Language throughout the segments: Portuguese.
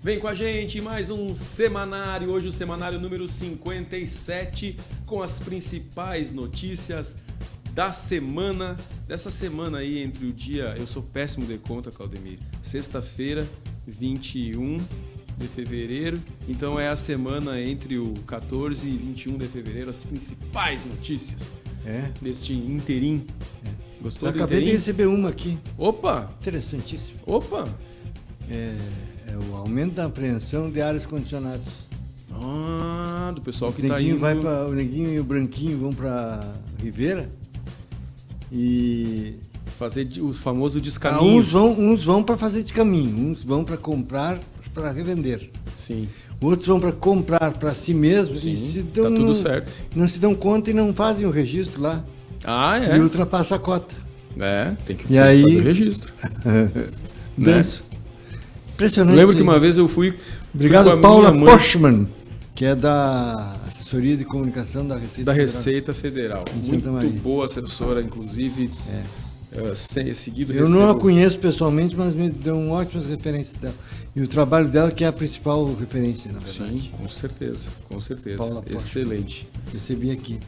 Vem com a gente em mais um semanário, hoje o semanário número 57, com as principais notícias da semana, dessa semana aí entre o dia, eu sou péssimo de conta, Claudemir, sexta-feira, 21 de fevereiro, então é a semana entre o 14 e 21 de fevereiro, as principais notícias deste interim. Gostou do interim? Acabei de receber uma aqui. Opa! Interessantíssimo. Opa! É o aumento da apreensão de ares condicionados. Ah, do pessoal que está indo... O Neguinho e o Branquinho vão para Rivera e... fazer os famosos descaminhos. Uns vão para fazer descaminho, uns vão para comprar, para revender. Sim. Outros vão para comprar para si mesmos. Sim, e se tá tudo certo. Não se dão conta e não fazem o registro lá. Ah, é? E ultrapassa a cota. Tem que aí... fazer o registro. Né? Impressionante. Eu lembro que uma vez eu fui... Obrigado, Paula Poschmann, que é da assessoria de comunicação da Receita Federal. Muito boa assessora, inclusive. Seguido eu não a conheço pessoalmente, mas me dão ótimas referências dela. E o trabalho dela que é a principal referência, na verdade. Sim, com certeza. Paula Excelente. Recebi aqui.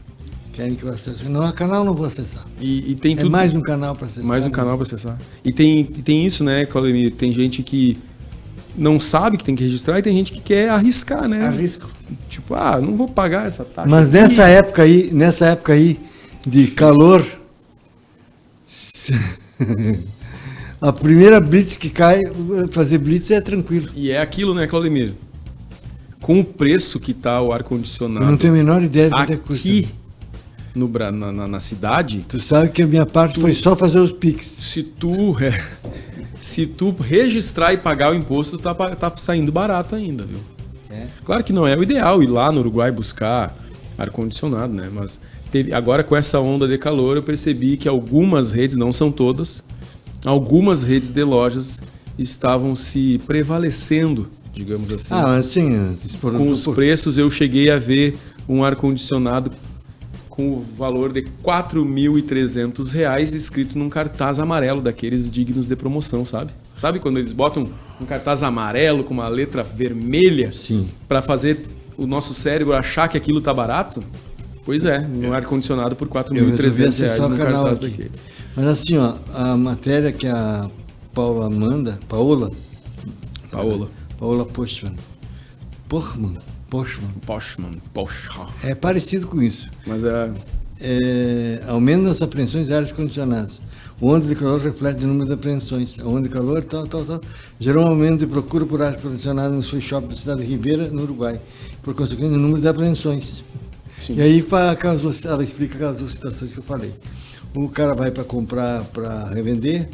Querem que eu acesse? Não, o canal não vou acessar. E tem tudo... mais um canal para acessar. Mais um canal para acessar. E tem isso, né, Claudemir? Tem gente que não sabe que tem que registrar e tem gente que quer arriscar, né? Arrisco. Tipo, não vou pagar essa taxa. Mas nessa época aí de calor, a primeira blitz que cai, fazer blitz é tranquilo. E é aquilo, né, Claudemir? Com o preço que tá o ar-condicionado... Eu não tenho a menor ideia de quanto é que custa. Aqui, na cidade... Tu sabe que a minha parte foi só fazer os Pix. Se tu registrar e pagar o imposto, tá saindo barato ainda, viu? Claro que não é o ideal ir lá no Uruguai buscar ar-condicionado, né? Mas agora com essa onda de calor eu percebi que algumas redes, não são todas, algumas redes de lojas estavam se prevalecendo, digamos assim. Assim, com os preços eu cheguei a ver um ar-condicionado com o valor de R$ 4.300 escrito num cartaz amarelo, daqueles dignos de promoção, sabe? Sabe quando eles botam um cartaz amarelo com uma letra vermelha para fazer o nosso cérebro achar que aquilo tá barato? Pois é, um ar-condicionado por R$ 4.300 no cartaz daqueles. Mas assim, a matéria que a Paula manda, Paola Poschmann. É parecido com isso. Mas aumento das apreensões de ares condicionados. O onda de calor reflete o número de apreensões. A onda de calor, tal, gerou um aumento de procura por ares condicionados nos free shop da cidade de Rivera, no Uruguai. Por consequência, o número de apreensões. Sim. E aí ela explica aquelas duas situações que eu falei. O cara vai para comprar, para revender,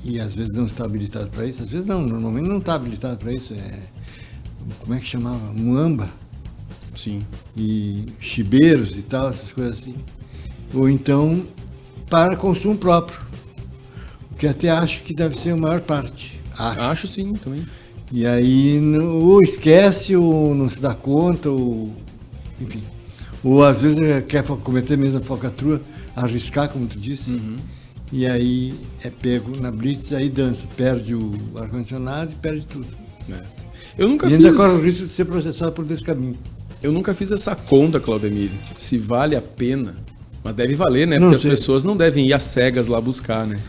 e às vezes não está habilitado para isso, às vezes não, normalmente não está habilitado para isso, como é que chamava? Muamba. Sim. E chibeiros e tal, essas coisas assim. Ou então para consumo próprio, o que até acho que deve ser a maior parte. Acho sim, também. E aí ou esquece, ou não se dá conta, ou enfim. Ou às vezes quer cometer mesmo a falcatrua, arriscar, como tu disse. E aí é pego na blitz, aí dança, perde o ar-condicionado e perde tudo. Eu nunca ainda corre o risco de ser processado por descaminho. Eu nunca fiz essa conta, Claudemir, se vale a pena. Mas deve valer, né? Porque as pessoas não devem ir às cegas lá buscar, né?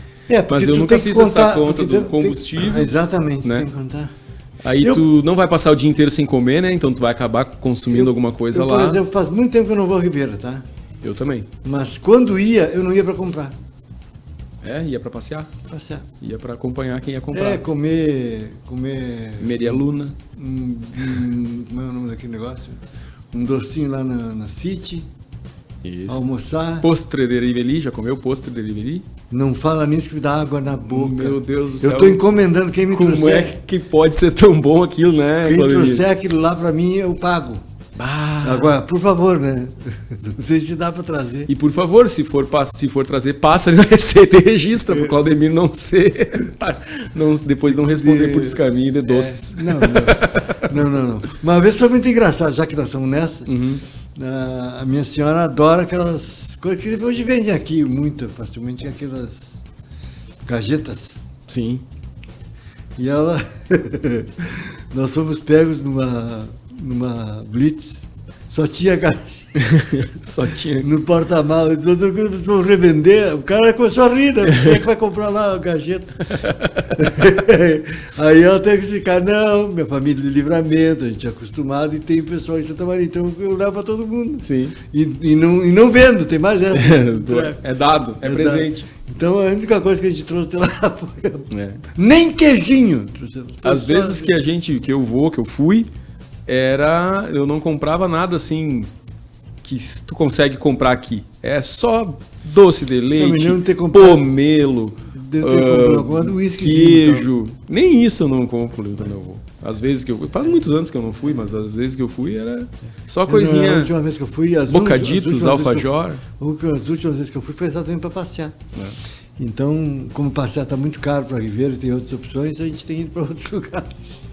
Mas eu nunca fiz essa conta do combustível. Exatamente, né? Tem que contar. Aí tu não vai passar o dia inteiro sem comer, né? Então tu vai acabar consumindo alguma coisa lá. Por exemplo, faz muito tempo que eu não vou a Rivera, tá? Eu também. Mas quando ia, eu não ia para comprar. Ia para passear? Passear. Ia para acompanhar quem ia comprar. Comer... Meria Luna. Como é o nome daquele negócio? Um docinho lá na City. Isso. Almoçar. Postre de Riveli, já comeu postre de Riveli? Não fala nisso que me dá água na boca. Meu Deus do céu. Eu estou encomendando quem me trouxer. Como é que pode ser tão bom aquilo, né? Quem trouxer aquilo lá para mim, eu pago. Agora, por favor, né? Não sei se dá para trazer. E por favor, se for trazer, passa ali na receita e registra, para o Claudemir não ser... depois não responder por descaminho de doces. Não. Uma vez foi muito engraçado, já que nós estamos nessa. A minha senhora adora aquelas coisas que hoje vendem aqui muito facilmente, aquelas gajetas. Sim. E ela... Nós fomos pegos numa blitz, só tinha caixa. Só tinha. No porta-malas, nós vamos revender. O cara começou a rir, né? Quem é que vai comprar lá a cajeta? Aí ela teve que explicar, não, minha família de Livramento, a gente é acostumado e tem pessoal em Santa Maria, então eu levo para todo mundo. Sim. E não vendo, tem mais essa. É dado, é presente. Dado. Então a única coisa que a gente trouxe lá foi. Nem queijinho. Às vezes que eu fui, eu não comprava nada assim que tu consegue comprar aqui. É só doce de leite, pomelo, queijo. Nem isso eu não compro quando eu vou. Às vezes que eu faz muitos anos que eu não fui, mas às vezes que eu fui era só coisinha. A última vez que eu fui, bocaditos, alfajor. As últimas vezes que eu fui foi exatamente para passear. Então, como passear está muito caro para Ribeira e tem outras opções, a gente tem ido para outros lugares.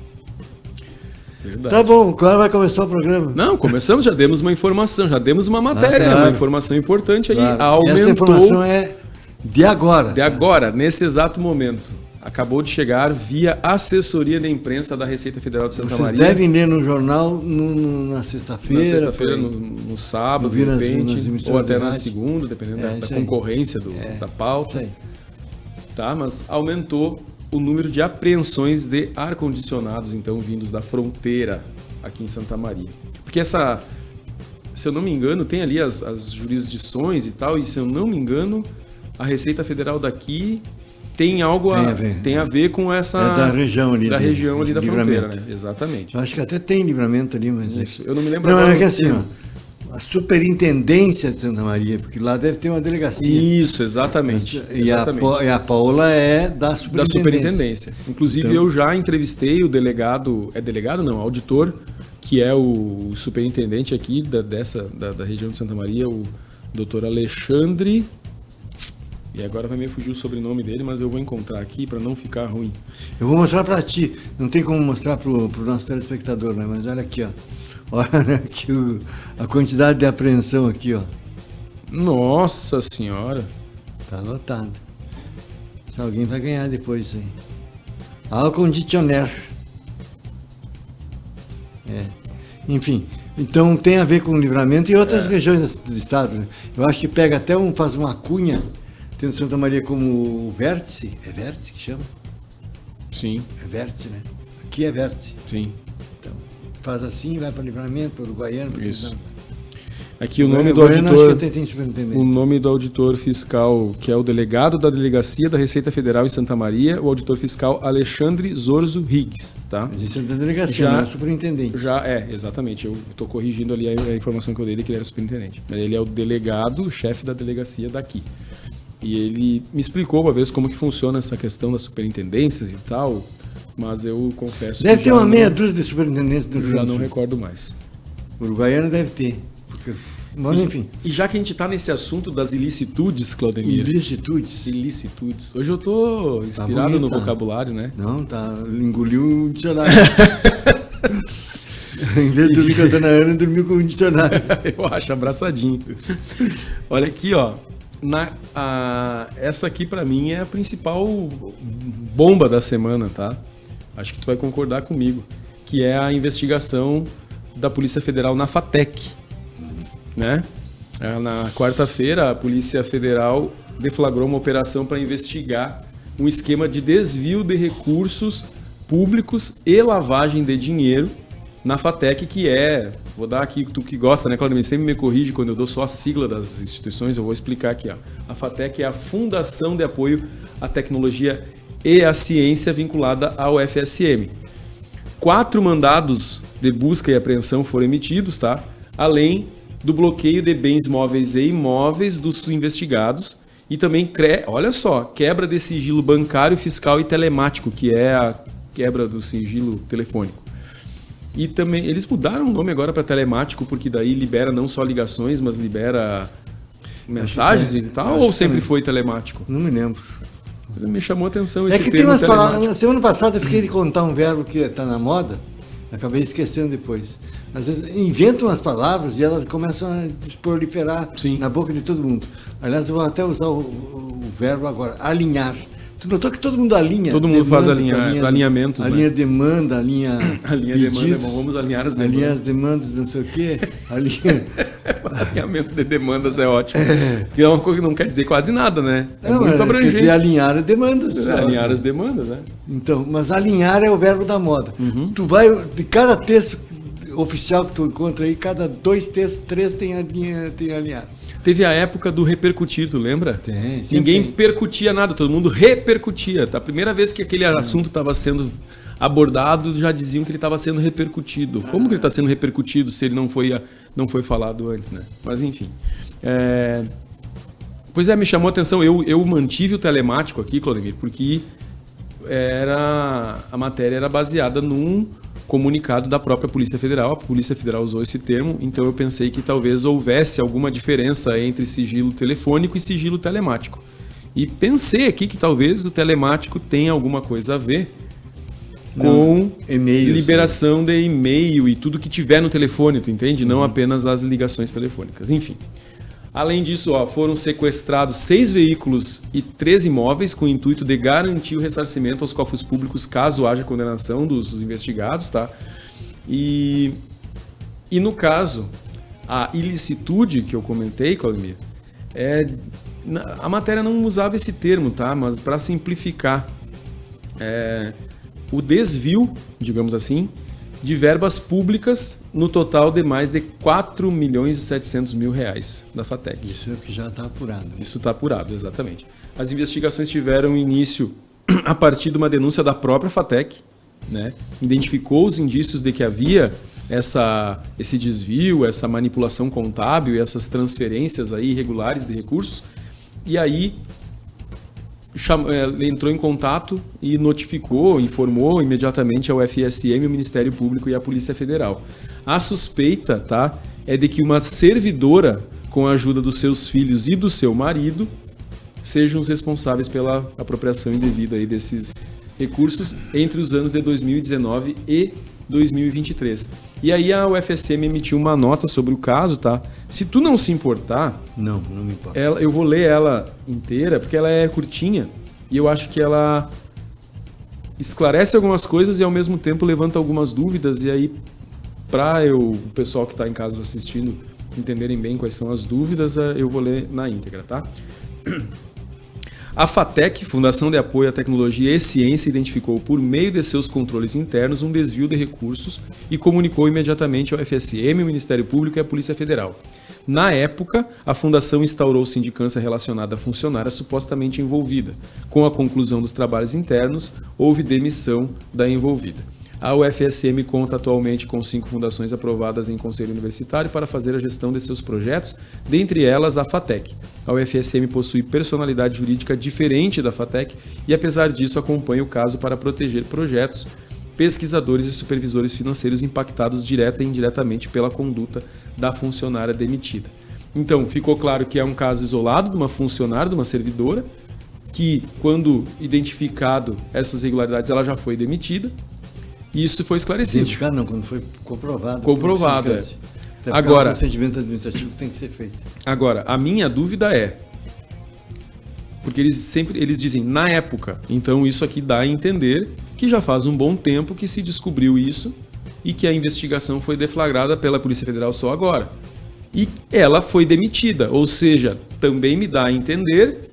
Verdade. Tá bom, quando vai começar o programa? Não, começamos, já demos uma informação, já demos uma matéria, claro. Uma informação importante aí. Claro. Aumentou. Essa informação é de agora. De agora, nesse exato momento. Acabou de chegar via assessoria de imprensa da Receita Federal de Santa Maria. Vocês devem ler no jornal na sexta-feira. Na sexta-feira, no sábado, de repente, ou até na segunda, dependendo da concorrência da pauta. Isso aí. Tá, mas aumentou o número de apreensões de ar-condicionados, então, vindos da fronteira aqui em Santa Maria. Porque se eu não me engano, tem ali as jurisdições e tal, e se eu não me engano, a Receita Federal daqui tem algo tem a ver com essa... da região ali. Da região ali da fronteira, né? Exatamente. Eu acho que até tem Livramento ali, mas... Isso, eu não me lembro agora. Não, é que assim, ó, a Superintendência de Santa Maria, porque lá deve ter uma delegacia. Isso, exatamente. E a Paola é da Superintendência. Da Superintendência. Inclusive, então, eu já entrevistei o delegado... auditor, que é o superintendente aqui da região de Santa Maria, o doutor Alexandre... E agora vai me fugir o sobrenome dele, mas eu vou encontrar aqui para não ficar ruim. Eu vou mostrar para ti. Não tem como mostrar para o nosso telespectador, né? Mas olha aqui, ó. Olha aqui a quantidade de apreensão aqui, ó. Nossa Senhora! Tá lotado. Se alguém vai ganhar depois isso aí. Acondicionar. Enfim. Então tem a ver com o Livramento e outras regiões do estado. Né? Eu acho que pega até faz uma cunha. Tendo Santa Maria como vértice. É vértice que chama? Sim. É vértice, né? Aqui é vértice. Sim. Então, faz assim, vai para Livramento, para o Uruguaiano. Isso. Aqui o nome do auditor... O nome do auditor fiscal, que é o delegado da Delegacia da Receita Federal em Santa Maria, o auditor fiscal Alexandre Zorzo Higgs, tá? Mas isso é da delegacia, não é superintendente. Exatamente. Eu estou corrigindo ali a informação que eu dei de que ele era superintendente. Mas ele é o delegado, o chefe da delegacia daqui. E ele me explicou uma vez como que funciona essa questão das superintendências e tal, mas eu confesso deve ter uma meia dúzia de superintendentes do Rio Grande do Sul. Já não recordo mais. Uruguaiana deve ter. Mas enfim. E já que a gente está nesse assunto das ilicitudes, Claudemir. Ilicitudes. Hoje eu estou inspirado no vocabulário, né? Não, engoliu o dicionário. Em vez de dormir com a dona Ana, dormiu com o dicionário. Eu acho, abraçadinho. Olha aqui, ó. Essa aqui para mim é a principal bomba da semana, tá? Acho que tu vai concordar comigo, que é a investigação da Polícia Federal na FATEC, né? Na quarta-feira a Polícia Federal deflagrou uma operação para investigar um esquema de desvio de recursos públicos e lavagem de dinheiro na FATEC, que vou dar aqui, tu que gosta, né, Claudio? Sempre me corrige quando eu dou só a sigla das instituições, eu vou explicar aqui, ó. A FATEC é a Fundação de Apoio à Tecnologia e à Ciência vinculada ao FSM. 4 mandados de busca e apreensão foram emitidos, tá? Além do bloqueio de bens móveis e imóveis dos investigados e também, olha só, quebra de sigilo bancário, fiscal e telemático, que é a quebra do sigilo telefônico. E também, eles mudaram o nome agora para telemático, porque daí libera não só ligações, mas libera mensagens e tal, ou sempre foi telemático? Não me lembro. Me chamou a atenção esse termo tem umas palavras. Na semana passada eu fiquei de contar um verbo que está na moda, acabei esquecendo depois. Às vezes inventam as palavras e elas começam a proliferar na boca de todo mundo. Aliás, eu vou até usar o verbo agora, alinhar. Tu notou que todo mundo alinha? Todo mundo faz alinhamentos, a linha demanda, a linha a linha pedidos, demanda, bom, vamos alinhar as demandas. Alinhar as demandas, não sei o quê. Alinhamento de demandas é ótimo. Que é uma coisa que não quer dizer quase nada, né? É muito abrangente. Quer dizer, alinhar as demandas. Alinhar as demandas, né? Então, mas alinhar é o verbo da moda. Tu vai, de cada texto oficial que tu encontra aí, cada 2 textos, 3 tem alinhar. Teve a época do repercutir, tu lembra? Tem. Ninguém percutia nada, todo mundo repercutia. A primeira vez que aquele assunto estava sendo abordado, já diziam que ele estava sendo repercutido. Como que ele está sendo repercutido se ele não foi falado antes, né? Mas enfim. Pois me chamou a atenção. Eu mantive o telemático aqui, Claudemir, porque a matéria era baseada num comunicado da própria Polícia Federal. A Polícia Federal usou esse termo, então eu pensei que talvez houvesse alguma diferença entre sigilo telefônico e sigilo telemático. E pensei aqui que talvez o telemático tenha alguma coisa a ver com liberação de e-mail e tudo que tiver no telefone, tu entende? Não apenas as ligações telefônicas. Enfim. Além disso, foram sequestrados 6 veículos e 3 imóveis com o intuito de garantir o ressarcimento aos cofres públicos caso haja condenação dos investigados, tá? E no caso, a ilicitude que eu comentei, Claudemir, a matéria não usava esse termo, tá? Mas para simplificar, o desvio, digamos assim, de verbas públicas no total de mais de 4.700.000 reais da FATEC. Isso é o que já está apurado. Isso está apurado, exatamente. As investigações tiveram início a partir de uma denúncia da própria FATEC, né? Identificou os indícios de que havia esse desvio, essa manipulação contábil e essas transferências aí irregulares de recursos, e aí entrou em contato e informou imediatamente ao FSM, o Ministério Público e a Polícia Federal. A suspeita, tá, é de que uma servidora, com a ajuda dos seus filhos e do seu marido, sejam os responsáveis pela apropriação indevida aí desses recursos entre os anos de 2019 e 2023. E aí a UFSM emitiu uma nota sobre o caso, tá? Se tu não se importar... Não me importa. Eu vou ler ela inteira, porque ela é curtinha e eu acho que ela esclarece algumas coisas e ao mesmo tempo levanta algumas dúvidas, e aí para o pessoal que está em casa assistindo entenderem bem quais são as dúvidas, eu vou ler na íntegra, tá? A FATEC, Fundação de Apoio à Tecnologia e Ciência, identificou por meio de seus controles internos um desvio de recursos e comunicou imediatamente ao FSM, o Ministério Público e a Polícia Federal. Na época, a Fundação instaurou sindicância relacionada à funcionária supostamente envolvida. Com a conclusão dos trabalhos internos, houve demissão da envolvida. A UFSM conta atualmente com 5 fundações aprovadas em conselho universitário para fazer a gestão de seus projetos, dentre elas a FATEC. A UFSM possui personalidade jurídica diferente da FATEC e, apesar disso, acompanha o caso para proteger projetos, pesquisadores e supervisores financeiros impactados direta e indiretamente pela conduta da funcionária demitida. Então, ficou claro que é um caso isolado de uma funcionária, de uma servidora, que, quando identificado essas irregularidades, ela já foi demitida. Isso foi esclarecido. Identificado não, quando foi comprovado. Comprovado, Agora, o procedimento administrativo tem que ser feito. Agora, a minha dúvida é, porque eles dizem na época, então isso aqui dá a entender que já faz um bom tempo que se descobriu isso e que a investigação foi deflagrada pela Polícia Federal só agora. E ela foi demitida, ou seja, também me dá a entender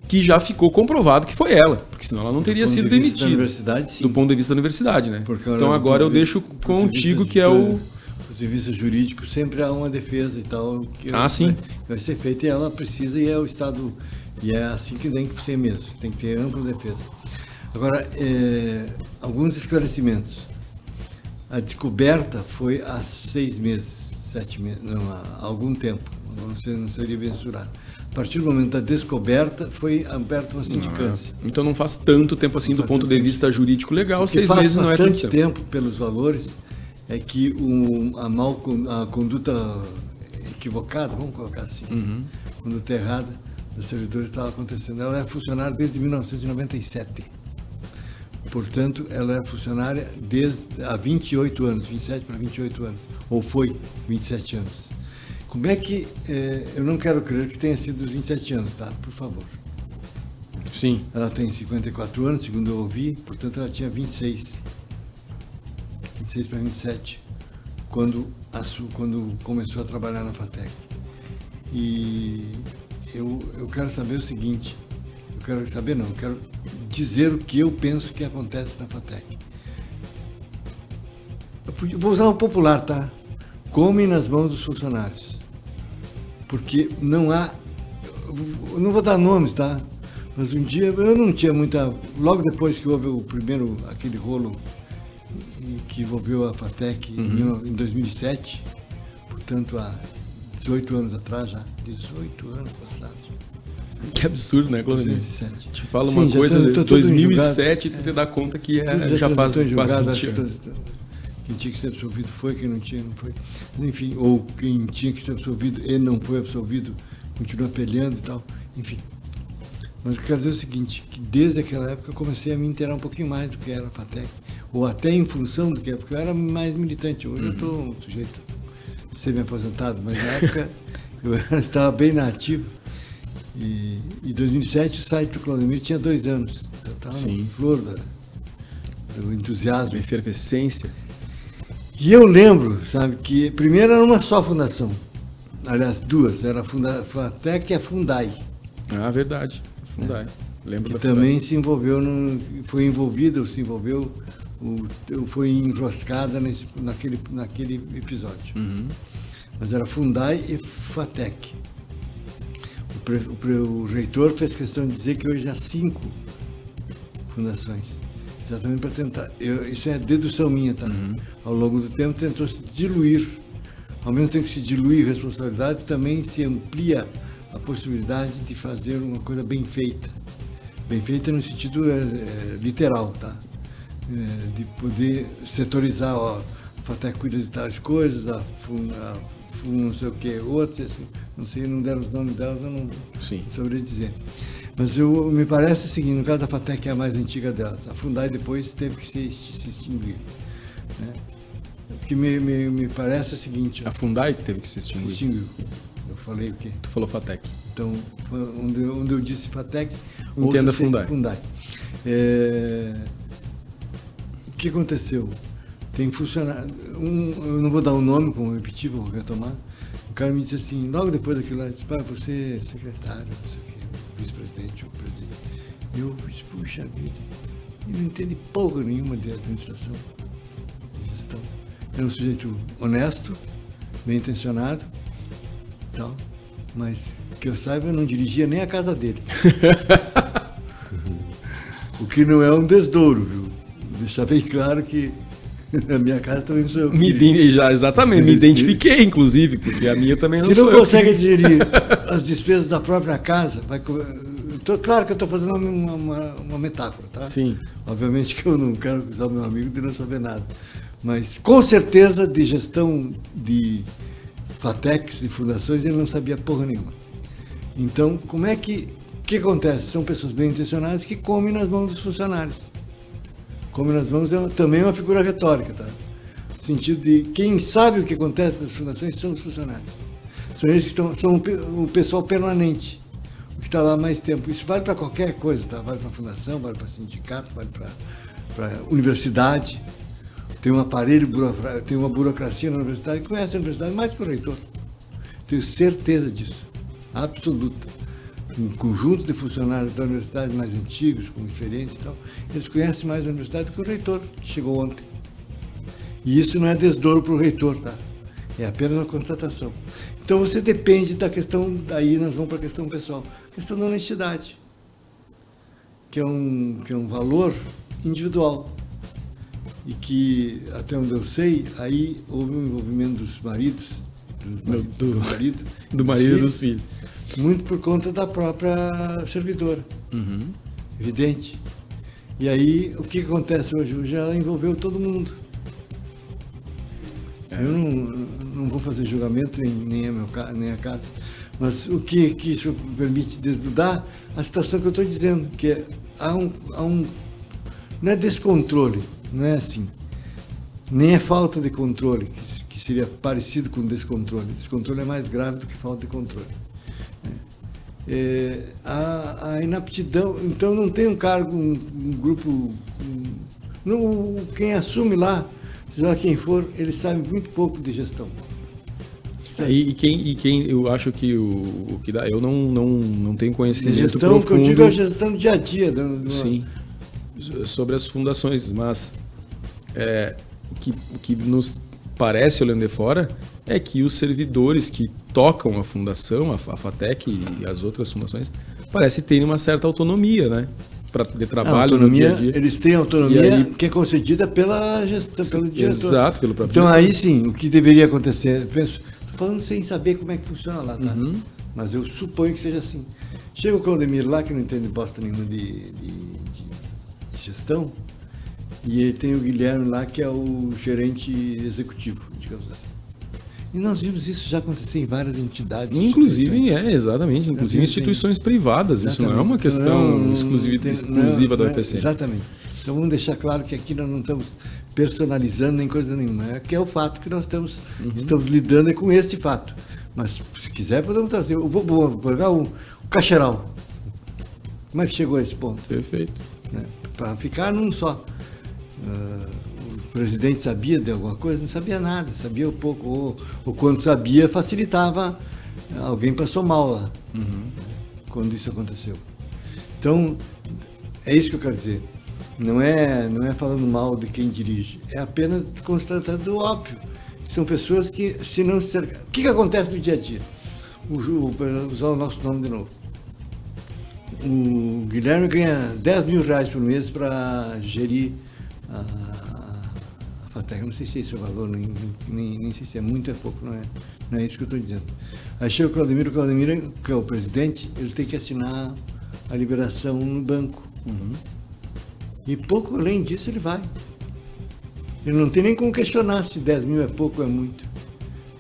que já ficou comprovado que foi ela, porque senão ela não teria sido demitida. Do ponto de vista da universidade, né? Então agora eu deixo contigo que é o... Do ponto de vista jurídico sempre há uma defesa e tal. Sim. Vai ser feita e ela precisa, e é o Estado, e é assim que tem que ser mesmo, tem que ter ampla defesa. Agora, alguns esclarecimentos. A descoberta foi há 6 meses, 7 meses, não, há algum tempo, não seria mensurado. A partir do momento da descoberta, foi aberta uma sindicância. Então não faz tanto tempo assim do ponto de vista jurídico legal, 6 meses não é tanto tempo. Bastante tempo pelos valores, é que a conduta equivocada, vamos colocar assim, conduta errada da servidora estava acontecendo. Ela é funcionária desde 1997. Portanto, ela é funcionária há 28 anos, 27 para 28 anos, ou foi 27 anos. Como é que... eu não quero crer que tenha sido os 27 anos, tá? Por favor. Sim. Ela tem 54 anos, segundo eu ouvi, portanto ela tinha 26 para 27, quando começou a trabalhar na FATEC. E eu quero saber o seguinte, eu quero dizer o que eu penso que acontece na FATEC. Eu vou usar o popular, tá? Come nas mãos dos funcionários. Porque não há... Eu não vou dar nomes, tá? Mas um dia eu não tinha muita... Logo depois que houve aquele rolo que envolveu a FATEC em 2007, portanto há 18 anos atrás já, 18 anos passados. Que absurdo, né, Clodomir? 2007. Te falo uma coisa, em 2007 tu te dá conta que já faz quase 20 anos. Quem tinha que ser absolvido foi, quem não tinha, não foi. Enfim, ou quem tinha que ser absolvido e não foi absolvido, continua peleando e tal. Enfim. Mas eu quero dizer o seguinte, que desde aquela época eu comecei a me inteirar um pouquinho mais do que era a FATEC, ou até em função do que é, porque eu era mais militante. Hoje eu estou um sujeito semi-aposentado, mas na época eu estava bem na ativa. E em 2007 o site do Clodomir tinha 2 anos. Eu estava na flor do entusiasmo. Efervescência. E eu lembro, sabe, que primeiro era uma só fundação. Aliás, 2. Era a FATEC e a Fundai. Ah, verdade. Fundai. Lembro que da também Fundai. Se envolveu, foi envolvida, se envolveu, foi enroscada naquele episódio. Mas era Fundai e FATEC. O reitor fez questão de dizer que hoje há 5 fundações. Exatamente para tentar. Isso é dedução minha, tá? Ao longo do tempo tentou se diluir. Ao mesmo tempo que se dilui responsabilidades, também se amplia a possibilidade de fazer uma coisa bem feita. Bem feita no sentido literal, tá? De poder setorizar, ó, a FATEC cuida de tais coisas, a não sei o que, outras, assim, não sei, não deram os nomes delas, eu não saberia dizer. Mas me parece o seguinte, no caso da FATEC, que é a mais antiga delas, a Fundai depois teve que se extinguir. Né? Porque me parece o seguinte... A Fundai que teve que se extinguir? Se extinguiu. Eu falei o quê? Tu falou FATEC. Então, onde eu disse FATEC... Entenda Fundai. O que aconteceu? Tem funcionário... eu não vou dar o nome, como repetir, vou retomar. O cara me disse assim, logo depois daquilo lá, disse, você é secretário, não sei o quê, vice-presidente ou presidente. Eu disse, puxa vida, ele não entende porra nenhuma de administração, de gestão. Era um sujeito honesto, bem intencionado, tal, mas que eu saiba, eu não dirigia nem a casa dele. O que não é um desdouro, viu? Deixar bem claro que a minha casa também sou eu. Me identifiquei, inclusive, porque a minha também não sou eu. Se não consegue gerir as despesas da própria casa, claro que eu estou fazendo uma metáfora, tá? Sim. Obviamente que eu não quero acusar o meu amigo de não saber nada. Mas, com certeza, de gestão de FATECs e fundações, ele não sabia porra nenhuma. Então, como é que acontece? São pessoas bem intencionadas que comem nas mãos dos funcionários. Come nas mãos também é uma figura retórica, tá? No sentido de quem sabe o que acontece nas fundações são os funcionários. São eles que são o pessoal permanente, o que está lá há mais tempo. Isso vale para qualquer coisa, tá? Vale para fundação, vale para sindicato, vale para universidade. Tem um aparelho, tem uma burocracia na universidade que conhece a universidade mais que o reitor. Tenho certeza disso, absoluta. Um conjunto de funcionários da universidade mais antigos, com experiência e tal, eles conhecem mais a universidade do que o reitor, que chegou ontem. E isso não é desdouro para o reitor, tá? É apenas uma constatação. Então você depende da questão, daí nós vamos para a questão pessoal, a questão da honestidade, que é um valor individual. E que, até onde eu sei, aí houve um envolvimento dos maridos, do marido e dos filhos. Muito por conta da própria servidora. Evidente. E aí, o que acontece hoje? Hoje ela envolveu todo mundo. Eu não vou fazer julgamento, nem a casa, mas o que isso permite desnudar a situação que eu estou dizendo, que há um... Não é descontrole, não é assim. Nem é falta de controle, que seria parecido com descontrole. Descontrole é mais grave do que falta de controle. a inaptidão. Então não tem um cargo, um grupo. Quem assume lá, seja lá quem for, ele sabe muito pouco de gestão. E quem eu acho que o que dá, eu não tenho conhecimento gestão, profundo. Que eu digo é a gestão do dia a dia. Sim, sobre as fundações, mas o que nos parece, olhando de fora, é que os servidores que tocam a fundação, a FATEC e as outras fundações, parece terem uma certa autonomia, né? De trabalho no dia a dia. Eles têm autonomia que é concedida pela gestão, pelo diretor. Exato, pelo próprio Então diretor. aí sim, o que deveria acontecer, eu penso, falando sem saber como é que funciona lá, tá? Mas eu suponho que seja assim. Chega o Claudemir lá, que não entende bosta nenhuma de gestão, e ele tem o Guilherme lá, que é o gerente executivo, digamos assim. E nós vimos isso já acontecer em várias entidades. Inclusive, exatamente. Inclusive em instituições privadas. Exatamente. Isso não é uma questão exclusiva da UFPCM. Exatamente. Então vamos deixar claro que aqui nós não estamos personalizando nem coisa nenhuma. É o fato que nós estamos lidando com este fato. Mas se quiser podemos trazer. Eu vou pegar o Cacheral. Como é que chegou a esse ponto? Perfeito. Para ficar num só. O presidente sabia de alguma coisa? Não sabia nada, sabia um pouco, ou quando sabia, facilitava, alguém passou mal lá, quando isso aconteceu. Então, é isso que eu quero dizer. Não é falando mal de quem dirige, é apenas constatando o óbvio. São pessoas que, se não se cercar... O que acontece no dia a dia? Vou usar o nosso nome de novo. O Guilherme ganha 10 mil reais por mês para gerir a FATEC. Eu não sei se é esse o valor, nem sei se é muito ou é pouco, não é isso que eu estou dizendo. Aí chega o Claudemir, que é o presidente, ele tem que assinar a liberação no banco. E pouco além disso ele vai. Ele não tem nem como questionar se 10 mil é pouco ou é muito.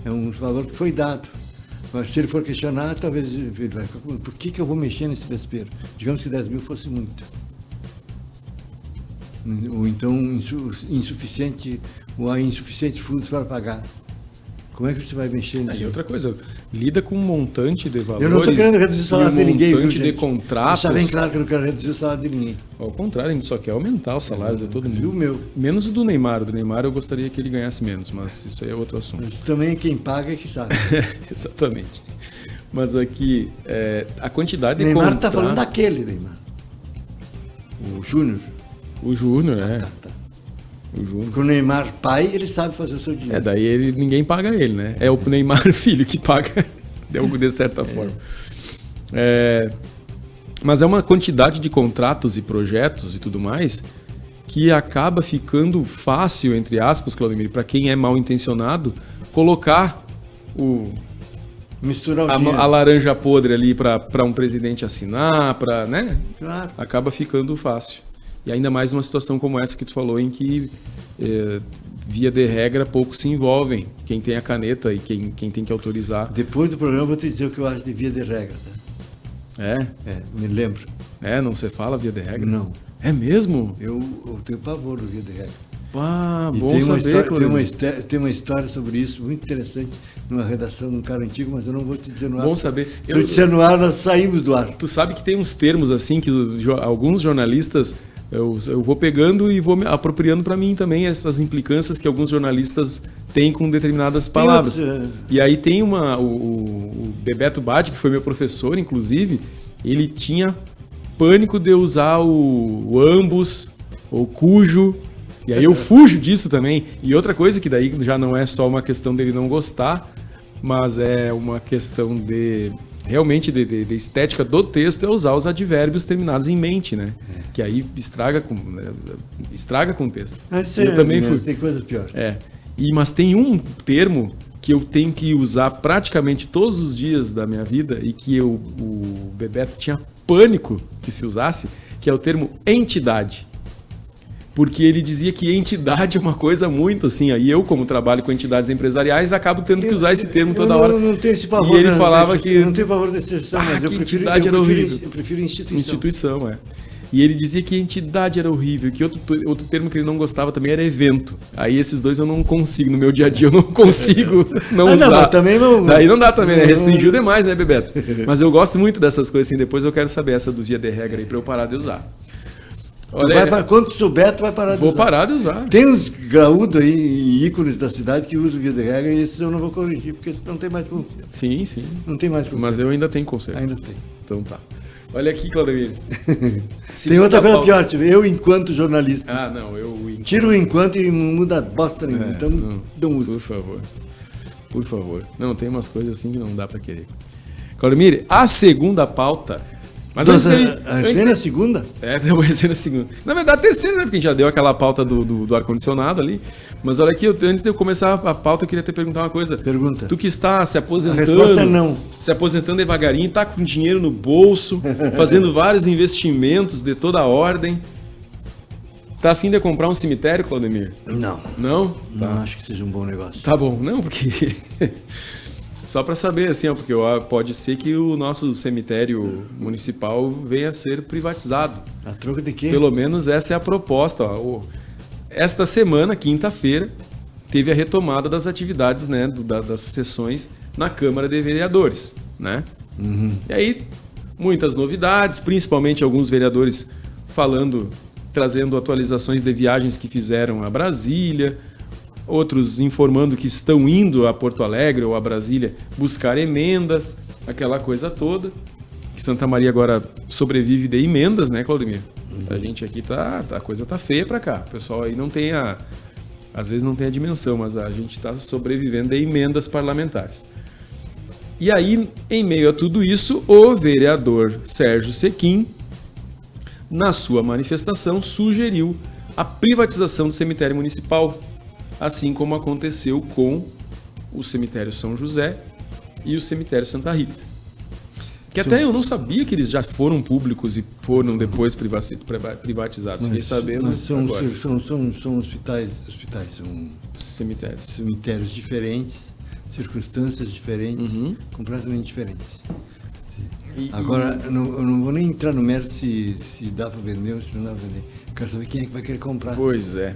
É um valor que foi dado. Mas se ele for questionar, talvez ele vai... Por que eu vou mexer nesse vespeiro? Digamos que 10 mil fosse muito. Ou então insuficiente fundos para pagar. Como é que você vai mexer nisso? E outra coisa, lida com um montante de valores. Eu não estou querendo reduzir o salário de ninguém. Um montante de contratos. Deixar bem claro que eu não quero reduzir o salário de ninguém. Ao contrário, a gente só quer aumentar os salários de todo mundo. O meu. Menos o do Neymar. O do Neymar eu gostaria que ele ganhasse menos, mas isso aí é outro assunto. Mas também quem paga é que sabe. Exatamente. Mas aqui, a quantidade de Neymar está falando daquele Neymar. O Júnior. O Júnior, Tá. O Júnior. Porque o Neymar pai, ele sabe fazer o seu dinheiro. Daí ninguém paga ele, né? É o Neymar filho que paga, de certa forma. Mas é uma quantidade de contratos e projetos e tudo mais que acaba ficando fácil, entre aspas, Claudemir, para quem é mal intencionado, colocar misturar a laranja podre ali para um presidente assinar, né? Claro. Acaba ficando fácil. E ainda mais numa situação como essa que tu falou, em que, via de regra, poucos se envolvem. Quem tem a caneta e quem tem que autorizar. Depois do programa eu vou te dizer o que eu acho de via de regra. Tá? Me lembro. Não se fala via de regra? Não. É mesmo? Eu tenho pavor do via de regra. Bom saber, tem uma história sobre isso muito interessante numa redação de um cara antigo, mas eu não vou te dizer no ar. Bom saber. Se eu disser no ar, nós saímos do ar. Tu sabe que tem uns termos assim que alguns jornalistas... Eu vou pegando e vou me apropriando para mim também essas implicâncias que alguns jornalistas têm com determinadas palavras. E aí tem o Bebeto Badi, que foi meu professor, inclusive, ele tinha pânico de usar o ambos ou cujo. E aí eu fujo disso também. E outra coisa que daí já não é só uma questão dele não gostar, mas é uma questão realmente de estética do texto, é usar os advérbios terminados em mente, né? Que aí estraga com o texto. Eu também fui. Tem coisa pior. Mas tem um termo que eu tenho que usar praticamente todos os dias da minha vida e que o Bebeto tinha pânico que se usasse, que é o termo entidade. Porque ele dizia que entidade é uma coisa muito assim. Aí eu, como trabalho com entidades empresariais, acabo tendo que usar esse termo toda hora. Eu não tenho esse pavor. E ele falava que... Eu não tenho pavor da exceção, mas eu prefiro instituição. Instituição, E ele dizia que entidade era horrível, que outro termo que ele não gostava também era evento. Aí esses dois eu não consigo, no meu dia a dia eu não consigo não usar. Não, também não... Daí não dá também, né? Restringiu demais, né, Bebeto? Mas eu gosto muito dessas coisas assim, depois eu quero saber essa do via de regra aí pra eu parar de usar. Quando tu souber, tu vai parar de usar. Vou parar de usar. Tem uns graúdos aí, ícones da cidade, que usam via de regra e esses eu não vou corrigir, porque não tem mais conserto. Sim, sim. Não tem mais conserto. Mas eu ainda tenho conserto. Ainda tem. Então tá. Olha aqui, Claudemir. Tem outra coisa pior, eu enquanto jornalista. Ah, não, tiro o enquanto e não muda bosta nenhuma, então não uso. Por favor. Não, tem umas coisas assim que não dá pra querer. Claudemir, a segunda pauta... Mas a cena é a segunda? É, vou ser a segunda. Na verdade, a terceira, né? Porque a gente já deu aquela pauta do ar-condicionado ali. Mas olha aqui, antes de eu começar a pauta, eu queria te perguntar uma coisa. Pergunta. Tu que está se aposentando... A resposta é não. Se aposentando devagarinho, tá com dinheiro no bolso, fazendo vários investimentos de toda a ordem. Tá a fim de comprar um cemitério, Claudemir? Não. Não? Tá. Não acho que seja um bom negócio. Tá bom. Não, porque... Só para saber, assim, ó, porque pode ser que o nosso cemitério municipal venha a ser privatizado. A troca de quê? Pelo menos essa é a proposta. Ó. Esta semana, quinta-feira, teve a retomada das atividades, né, das sessões na Câmara de Vereadores, né? Uhum. E aí, muitas novidades, principalmente alguns vereadores trazendo atualizações de viagens que fizeram a Brasília, outros informando que estão indo a Porto Alegre ou a Brasília buscar emendas, aquela coisa toda. Que Santa Maria agora sobrevive de emendas, né, Claudemir? A gente aqui a coisa tá feia pra cá. O pessoal aí não tem às vezes não tem a dimensão, mas a gente tá sobrevivendo de emendas parlamentares. E aí, em meio a tudo isso, o vereador Sérgio Sequim, na sua manifestação, sugeriu a privatização do cemitério municipal, assim como aconteceu com o cemitério São José e o cemitério Santa Rita. Que até eu não sabia que eles já foram públicos e foram depois privatizados. Fiquei sabendo agora. São hospitais, são cemitérios diferentes, circunstâncias diferentes, completamente diferentes. Agora, eu não vou nem entrar no mérito se dá para vender ou se não dá para vender. Quero saber quem é que vai querer comprar. Pois é.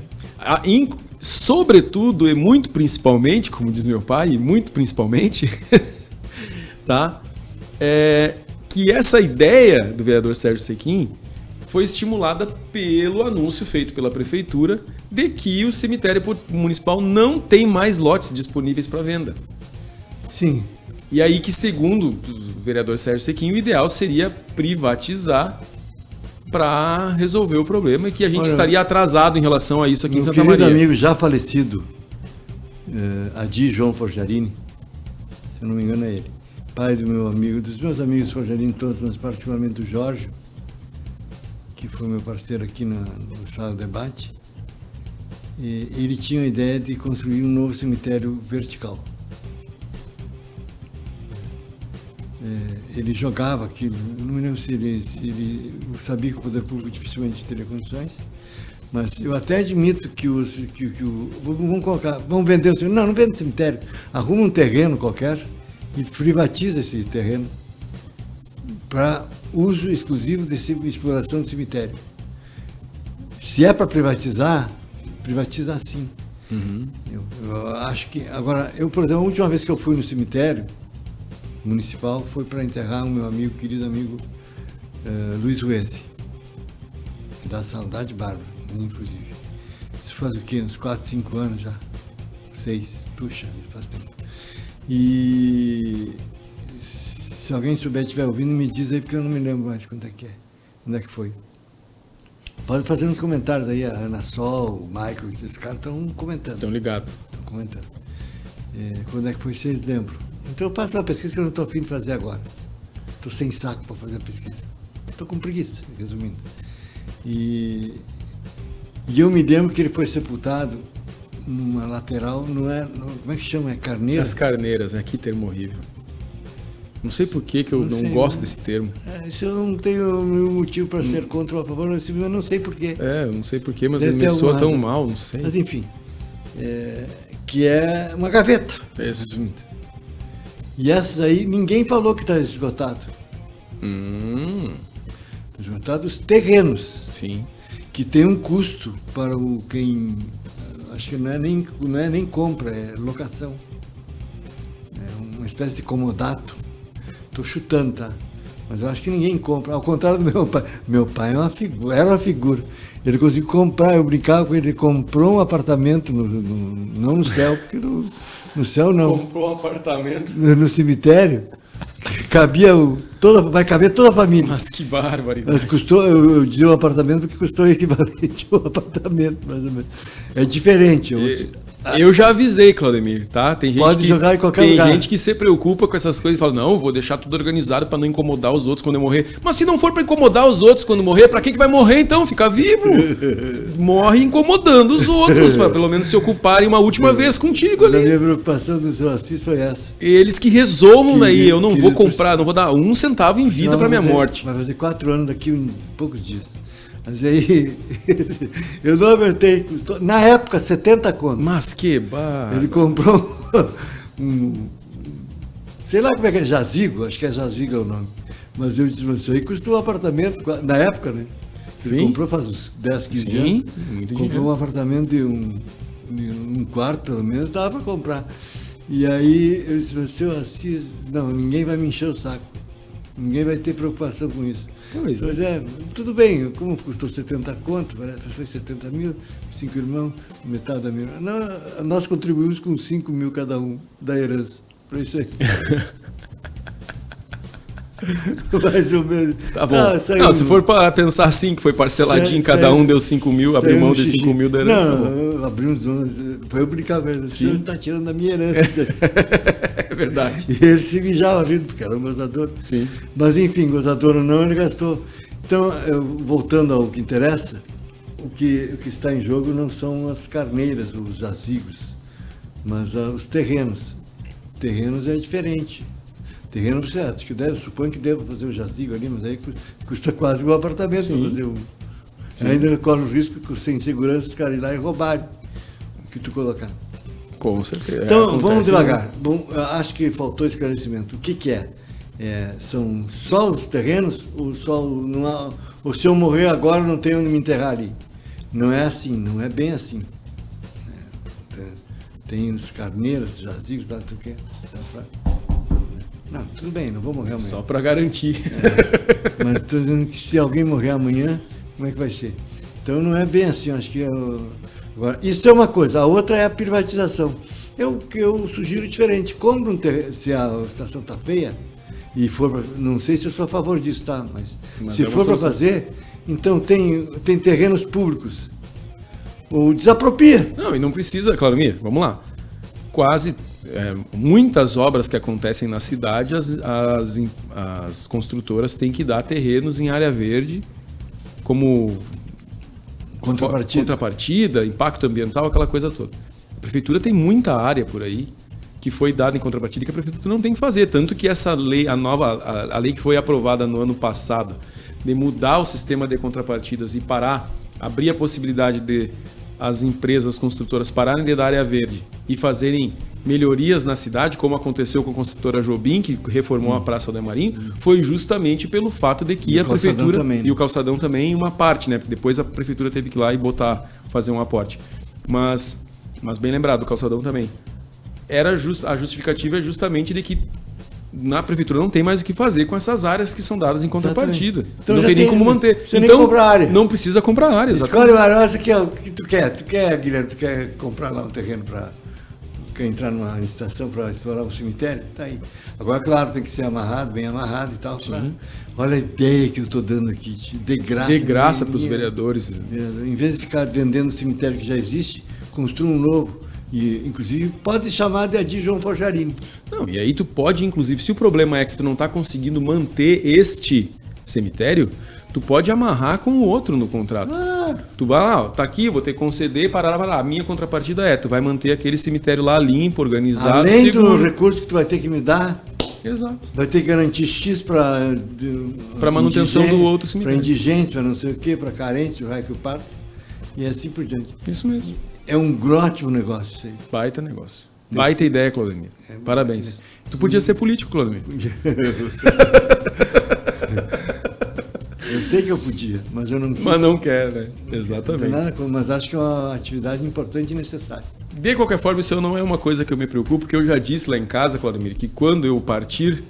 Sobretudo e muito principalmente, como diz meu pai, muito principalmente, tá? Que essa ideia do vereador Sérgio Sequim foi estimulada pelo anúncio feito pela prefeitura de que o cemitério municipal não tem mais lotes disponíveis para venda. Sim. E aí que, segundo o vereador Sérgio Sequim, o ideal seria privatizar para resolver o problema e que a gente estaria atrasado em relação a isso aqui em Santa Maria. Meu querido amigo já falecido, Adi João Forjarini, se eu não me engano é ele, pai do meu amigo, dos meus amigos Forjarini todos, mas particularmente do Jorge, que foi meu parceiro aqui no Sala de Debate, ele tinha a ideia de construir um novo cemitério vertical. Ele jogava aquilo, eu não me lembro se ele sabia que o poder público dificilmente teria condições, mas eu até admito que vamos vender o cemitério. Não vende o cemitério, arruma um terreno qualquer e privatiza esse terreno para uso exclusivo de exploração do cemitério. Se é para privatizar, privatiza assim. Eu acho que, agora, por exemplo, a última vez que eu fui no cemitério municipal foi para enterrar o meu querido amigo Luiz Ruese, da saudade bárbara, inclusive. Isso faz o quê? Uns 4, 5 anos já? 6, puxa, faz tempo. E se alguém souber, estiver ouvindo, me diz aí, porque eu não me lembro mais quando é que foi. Pode fazer nos comentários aí, a Ana Sol, o Michael, os caras estão comentando. Estão ligados. Estão comentando. Quando é que foi, vocês lembram? Então eu faço uma pesquisa que eu não estou afim de fazer agora. Estou sem saco para fazer a pesquisa. Estou com preguiça, resumindo. E eu me lembro que ele foi sepultado numa lateral, como é que chama? É carneira? As carneiras, né? Que termo horrível. Não sei por que eu não gosto desse termo. Isso eu não tenho nenhum motivo para ser contra ou a favor, eu não sei por quê. Eu não sei por quê, mas ele me soa tão mal, não sei. Mas enfim, que é uma gaveta. Isso. E essas aí, ninguém falou que está esgotado. esgotados os terrenos. Sim. Que tem um custo para quem, acho que não é nem compra, é locação. É uma espécie de comodato. Estou chutando, tá? Mas eu acho que ninguém compra. Ao contrário do meu pai. Meu pai era uma figura. Ele conseguiu comprar, eu brincava com ele comprou um apartamento, não no céu, porque no céu não. Comprou um apartamento. No cemitério, vai caber toda a família. Mas que barbaridade. Mas custou, eu dizia o apartamento porque custou o equivalente ao apartamento, mais ou menos. É diferente. Eu já avisei, Claudemir, tá? Tem gente Pode jogar em qualquer lugar. Tem gente que se preocupa com essas coisas e fala, não, vou deixar tudo organizado para não incomodar os outros quando eu morrer. Mas se não for para incomodar os outros quando morrer, para que vai morrer então? Fica vivo. Morre incomodando os outros, para pelo menos se ocuparem uma última vez contigo ali. A minha preocupação do seu Assis foi essa. Eles que resolvam daí, eu não vou comprar, não vou dar um centavo em vida para minha morte. Vai fazer 4 anos daqui a poucos dias. Mas aí, eu não aguentei, custou, na época, 70 conto. Mas que barra. Ele comprou sei lá como é que é, jazigo, acho que é jazigo é o nome. Mas eu disse, isso aí custou um apartamento, na época, né? Ele comprou faz uns 10, 15 anos. Muito comprou dinheiro. Um apartamento de um quarto, pelo menos, dava para comprar. E aí, eu disse, seu Assis, não, ninguém vai me encher o saco. Ninguém vai ter preocupação com isso. Pois é, tudo bem, como custou 70 conto, foi 70 mil, 5 irmãos, metade da minha. Nós contribuímos com 5 mil cada um da herança. Para isso aí. Mais ou menos. Tá bom. Não, se for para pensar assim, que foi parceladinho, cada um deu 5 mil, abriu mão de 5 mil da herança. Não, abri uns donos. Foi eu brincar com ele. O senhor está tirando da minha herança. É verdade. E ele se mijava rindo, porque era um gozador. Sim. Mas enfim, gozador ou não, ele gastou. Então, voltando ao que interessa, o que está em jogo não são as carneiras, os jazigos, mas os terrenos. Terrenos é diferente. Terreno certo, que suponho que deva fazer o jazigo ali, mas aí custa quase um apartamento para fazer um. Ainda corre o risco que sem segurança os caras ir lá e roubarem o que tu colocar. Com certeza. Então, vamos devagar. Bom, acho que faltou esclarecimento. O que é? São só os terrenos? Ou se eu morrer agora não tenho onde me enterrar ali? Não é assim, não é bem assim. Tem os carneiros, os jazigos, lá, tu quer? Não, tudo bem, não vou morrer amanhã. Só para garantir. Mas estou dizendo que se alguém morrer amanhã, como é que vai ser? Então não é bem assim, acho que... Agora, isso é uma coisa, a outra é a privatização. Eu sugiro diferente. Compra se a estação está feia, e for não sei se eu sou a favor disso, tá? Mas se for para fazer, então tem terrenos públicos. Ou desapropria. Não, e não precisa, Claudemir, vamos lá. Muitas obras que acontecem na cidade, as construtoras têm que dar terrenos em área verde como contrapartida, impacto ambiental, aquela coisa toda. A prefeitura tem muita área por aí que foi dada em contrapartida que a prefeitura não tem que fazer. Tanto que essa lei, a lei que foi aprovada no ano passado, de mudar o sistema de contrapartidas e abrir a possibilidade de as empresas construtoras pararem de dar área verde e fazerem melhorias na cidade, como aconteceu com a construtora Jobim, que reformou a Praça do Marinho, foi justamente pelo fato de que a prefeitura também, né? E o calçadão também, uma parte, né? Porque depois a prefeitura teve que ir lá e fazer um aporte. Mas bem lembrado, o calçadão também. A justificativa é justamente de que na prefeitura não tem mais o que fazer com essas áreas que são dadas em contrapartida. Então não tem nem como manter. Então não precisa comprar área. Escolhe uma área, você quer o que tu quer. Tu quer, Guilherme, tu quer comprar lá um terreno quer entrar numa estação para explorar um cemitério? Tá aí. Agora, claro, tem que ser amarrado, bem amarrado e tal. Olha a ideia que eu estou dando aqui, de graça. De graça para os vereadores. Em vez de ficar vendendo o cemitério que já existe, construa um novo. E, inclusive, pode chamar de Adi João Forjarini. Não, e aí tu pode, inclusive, se o problema é que tu não está conseguindo manter este cemitério, tu pode amarrar com o outro no contrato. Tu vai lá, tá aqui, vou ter que conceder, a minha contrapartida tu vai manter aquele cemitério lá limpo, organizado, além seguro. Do recurso que tu vai ter que me dar, exato. Vai ter que garantir X para manutenção do outro cemitério. Para indigentes, para não sei o quê, para carentes, o raio que o parto, e assim por diante. Isso mesmo. É um ótimo negócio isso aí. Baita negócio. Baita ideia, Claudemir. Parabéns. Tu podia ser político, Claudemir. sei que eu podia, mas eu não quis. Mas não quer, né? Não tem Exatamente. nada, mas acho que é uma atividade importante e necessária. De qualquer forma, isso não é uma coisa que eu me preocupo, porque eu já disse lá em casa, Claudemir, que quando eu partir,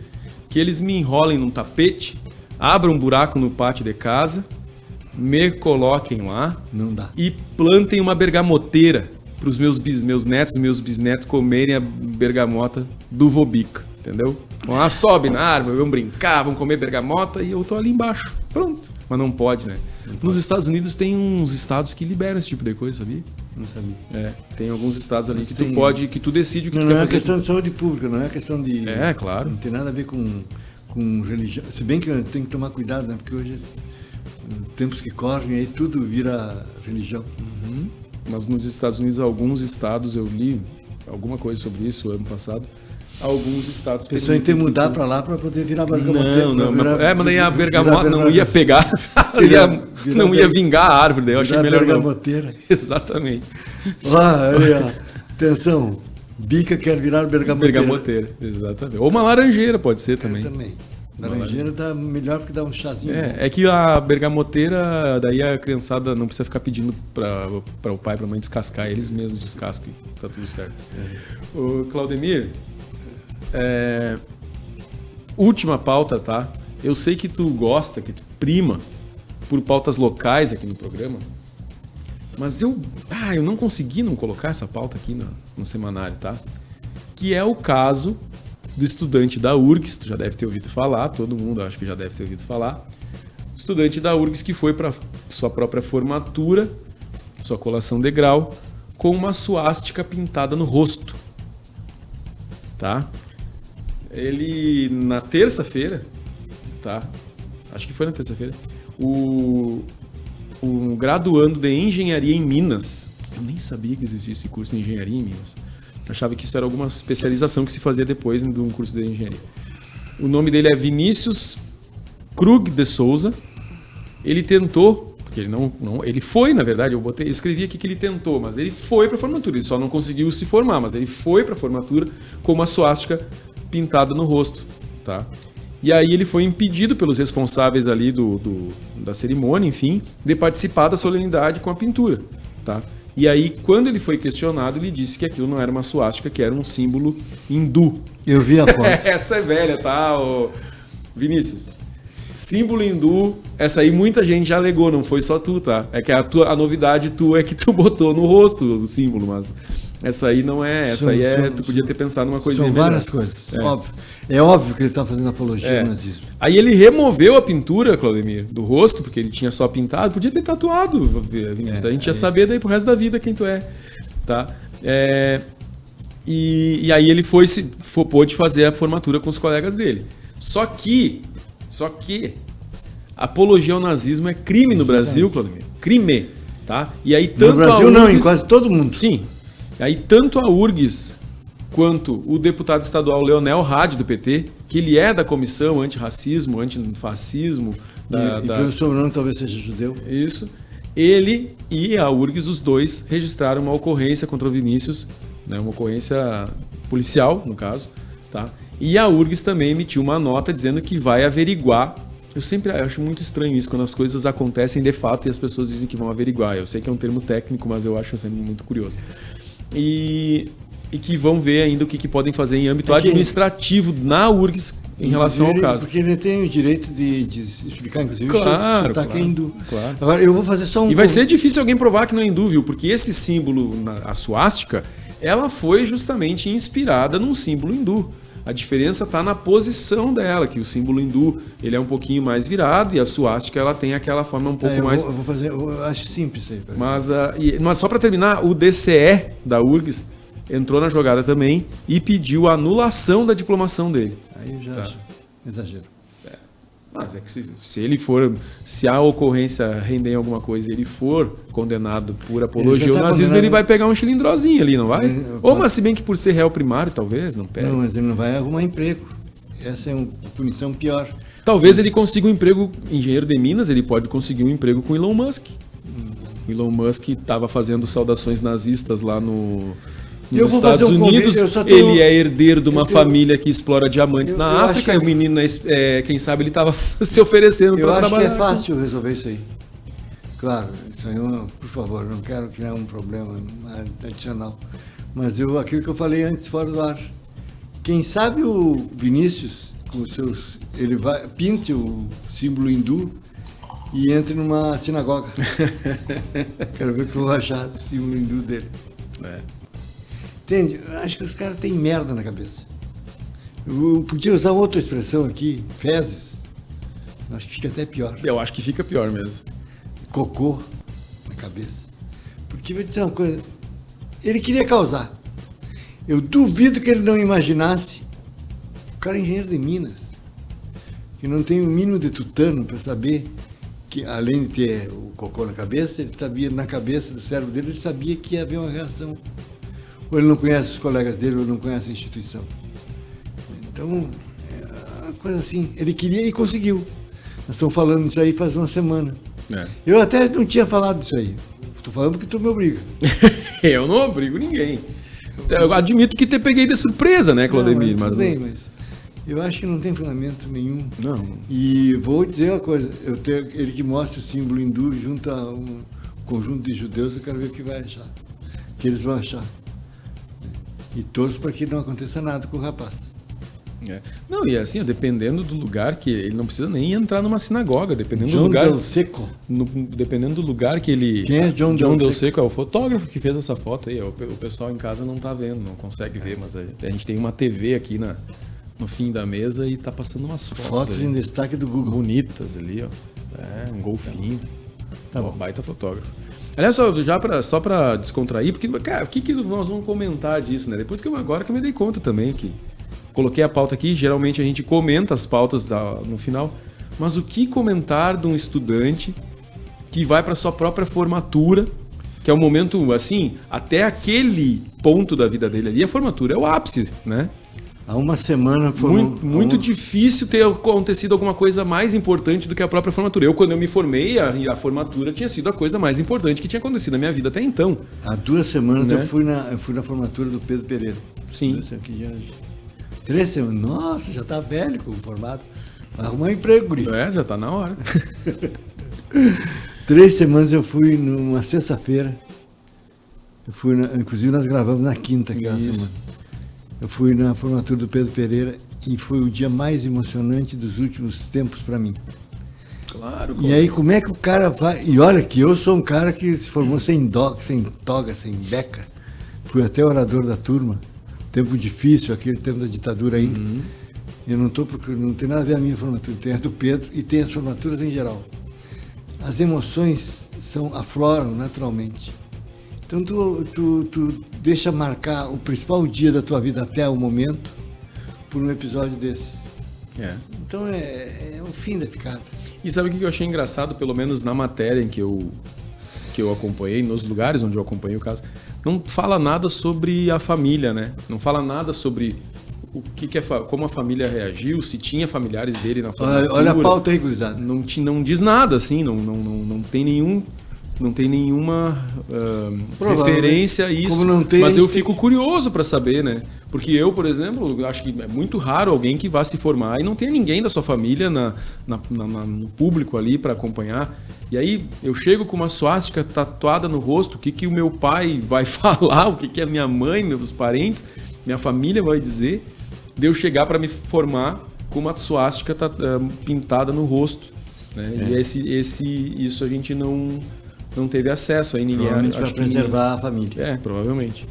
que eles me enrolem num tapete, abram um buraco no pátio de casa, me coloquem lá Não dá. e plantem uma bergamoteira para os meus netos e meus bisnetos comerem a bergamota do Vobica, entendeu? Vão lá, sobe na árvore, vão brincar, vão comer bergamota e eu tô ali embaixo. Pronto. Mas não pode, né? Nos Estados Unidos tem uns estados que liberam esse tipo de coisa, sabia? Não sabia. É, tem alguns estados ali que tu Tem- pode, que tu decide o que Não, tu não quer é fazer. questão de saúde pública, não é questão de... É, claro. Não tem nada a ver com religião. Se bem que tem que tomar cuidado, né? Porque hoje, os tempos que correm, aí tudo vira religião. Mas nos Estados Unidos, alguns estados, eu li alguma coisa sobre isso ano passado, alguns estados... A pessoa tem que permitem mudar tu- para lá para poder virar bergamoteiro. Não, pra virar- mas daí a virar bergamota não ia pegar, não ia vingar a árvore, daí eu achei virar melhor não. bergamoteira. Exatamente. Olha, ó. Atenção, Bica quer virar bergamoteira. Bergamoteira, exatamente. Ou uma laranjeira pode ser também. Também. Laranjeira dá melhor porque dá um chazinho. bom. É que a bergamoteira, daí a criançada não precisa ficar pedindo para o pai e para a mãe descascar, eles mesmos descascam e tá tudo certo. Ô, Claudemir, última pauta, tá? Eu sei que tu gosta, que tu prima por pautas locais aqui no programa, mas eu não consegui não colocar essa pauta aqui no semanário, tá? Que é o caso do estudante da URGS, tu já deve ter ouvido falar, todo mundo acho que já deve ter ouvido falar. Estudante da URGS que foi para sua própria formatura, sua colação de grau, com uma suástica pintada no rosto. Tá? Ele, na terça-feira, tá? Acho que foi na terça-feira, um graduando de engenharia em Minas, eu nem sabia que existia esse curso de engenharia em Minas. Achava que isso era alguma especialização que se fazia depois de um curso de engenharia. O nome dele é Vinícius Krug de Souza. Ele tentou, porque ele foi, na verdade, eu escrevi aqui que ele tentou, mas ele foi para a formatura. Ele só não conseguiu se formar, mas ele foi para a formatura com uma suástica pintada no rosto, tá? E aí ele foi impedido pelos responsáveis ali da cerimônia, enfim, de participar da solenidade com a pintura, tá? E aí, quando ele foi questionado, ele disse que aquilo não era uma suástica, que era um símbolo hindu. Eu vi a foto. Essa é velha, tá, ô Vinícius? Símbolo hindu, essa aí muita gente já alegou, não foi só tu, tá? É que a novidade tua é que tu botou no rosto o símbolo, mas essa aí não é, tu podia ter pensado numa coisinha São melhor. várias coisas, óbvio. É óbvio que ele está fazendo apologia ao nazismo. Aí ele removeu a pintura, Claudemir, do rosto, porque ele tinha só pintado, podia ter tatuado, Vinícius. A gente ia saber daí pro resto da vida quem tu é, tá? E aí ele pôde fazer a formatura com os colegas dele. Só que apologia ao nazismo é crime no Brasil, Claudemir. Crime, tá? E aí tanto No Brasil a não, URGS, em quase todo mundo. Sim. E aí tanto a URGS quanto o deputado estadual Leonel Hadi, do PT, que ele é da comissão antirracismo, antifascismo... E pelo sobrenome talvez seja judeu. Isso. Ele e a URGS, os dois, registraram uma ocorrência contra o Vinícius, né, uma ocorrência policial, no caso, tá? E a URGS também emitiu uma nota dizendo que vai averiguar. Eu acho muito estranho isso, quando as coisas acontecem de fato e as pessoas dizem que vão averiguar. Eu sei que é um termo técnico, mas eu acho sempre muito curioso. E que vão ver ainda o que podem fazer em âmbito administrativo na URGS em relação ao caso. Porque ele tem o direito de explicar, inclusive, Claro, se está hindu. claro. Agora, eu vou fazer só um... E vai ser difícil alguém provar que não é hindu, viu? Porque esse símbolo, a suástica, ela foi justamente inspirada num símbolo hindu. A diferença está na posição dela, que o símbolo hindu ele é um pouquinho mais virado e a suástica ela tem aquela forma um pouco mais... Eu acho simples isso aí. Mas só para terminar, o DCE da URGS entrou na jogada também e pediu a anulação da diplomação dele. Aí eu já acho exagero. Mas é que se a ocorrência render em alguma coisa e ele for condenado por apologia ao nazismo, ele vai pegar um chilindrozinho ali, não vai? Mas se bem que por ser réu primário, talvez, não pega. Não, mas ele não vai arrumar emprego. Essa é uma punição pior. Talvez ele consiga um emprego, engenheiro de Minas, ele pode conseguir um emprego com Elon Musk. Elon Musk estava fazendo saudações nazistas lá nos Eu vou Estados fazer um Unidos, convite, eu só tenho- ele é herdeiro de uma eu tenho- família que explora diamantes eu na acho África, que e o menino, quem sabe, ele estava se oferecendo Eu para acho trabalhar. que é fácil resolver isso aí. Claro, isso aí, por favor, não quero criar um problema adicional. Mas aquilo que eu falei antes, fora do ar. Quem sabe o Vinícius, com os seus, ele pinte o símbolo hindu e entre numa sinagoga. Quero ver o que eu vou achar do símbolo hindu dele. É. Entende? Eu acho que os caras têm merda na cabeça. Eu podia usar outra expressão aqui, fezes. Acho que fica até pior. Eu acho que fica pior mesmo. Cocô na cabeça. Porque vou dizer uma coisa, ele queria causar. Eu duvido que ele não imaginasse. O cara é engenheiro de Minas, que não tem o mínimo de tutano para saber que, além de ter o cocô na cabeça, ele sabia, na cabeça do cérebro dele, ele sabia que ia haver uma reação. Ou ele não conhece os colegas dele, ou não conhece a instituição. Então, é uma coisa assim, ele queria e conseguiu. Nós estamos falando isso aí faz uma semana. É. Eu até não tinha falado disso aí. Estou falando porque tu me obriga. Eu não obrigo ninguém. Eu admito que te peguei de surpresa, né, Claudemir? Não, mas tudo bem, mas eu acho que não tem fundamento nenhum. Não. E vou dizer uma coisa, ele que mostra o símbolo hindu junto a um conjunto de judeus, eu quero ver o que vai achar. O que eles vão achar. E torço para que não aconteça nada com o rapaz. É. Não, e assim, dependendo do lugar, que ele não precisa nem entrar numa sinagoga, dependendo John do lugar. Del Seco. Dependendo do lugar que ele. Quem é John Del Del Seco? É o fotógrafo que fez essa foto aí. O pessoal em casa não tá vendo, não consegue ver, mas a gente tem uma TV aqui no fim da mesa e tá passando umas Fotos ali, em destaque do Google. bonitas ali, ó. É, um golfinho. Tá bom. Baita fotógrafo. Aliás, só pra descontrair, porque, cara, o que nós vamos comentar disso, né? Depois agora que eu me dei conta também que coloquei a pauta aqui, geralmente a gente comenta as pautas no final, mas o que comentar de um estudante que vai para sua própria formatura, que é um momento, assim, até aquele ponto da vida dele ali, a formatura é o ápice, né? Há uma semana foi Muito difícil ter acontecido alguma coisa mais importante do que a própria formatura. Quando eu me formei, a formatura tinha sido a coisa mais importante que tinha acontecido na minha vida até então. Há 2 semanas, Né? eu fui na formatura do Pedro Pereira. Sim. 3 semanas. Nossa, já tá velho com o formato. Vai arrumar um emprego, guri. Já tá na hora. 3 semanas eu fui numa sexta-feira. Inclusive nós gravamos na quinta aquela Isso. semana. Eu fui na formatura do Pedro Pereira e foi o dia mais emocionante dos últimos tempos para mim. Claro. E aí como é que o cara vai... E olha que eu sou um cara que se formou sem toga, sem beca. Fui até orador da turma. Tempo difícil, aquele tempo da ditadura ainda. Uhum. Eu não tem nada a ver a minha formatura, tem a do Pedro e tem as formaturas em geral. As emoções afloram naturalmente. Então tu deixa marcar o principal dia da tua vida até o momento por um episódio desse. É. Então é o fim da picada. E sabe o que eu achei engraçado, pelo menos na matéria em que eu acompanhei, nos lugares onde eu acompanhei o caso, não fala nada sobre a família, né? Não fala nada sobre como a família reagiu, se tinha familiares dele na formatura. Olha a pauta aí, gurizada. Não diz nada, assim, não tem nenhuma referência a isso. Como não tem, mas eu fico curioso para saber, né? Porque eu, por exemplo, acho que é muito raro alguém que vá se formar e não tenha ninguém da sua família no público ali para acompanhar. E aí eu chego com uma suástica tatuada no rosto, o que o meu pai vai falar, o que a minha mãe, meus parentes, minha família vai dizer, de eu chegar para me formar com uma suástica pintada no rosto. Né? E isso a gente não teve acesso aí, ninguém. Provavelmente para preservar a família. Provavelmente.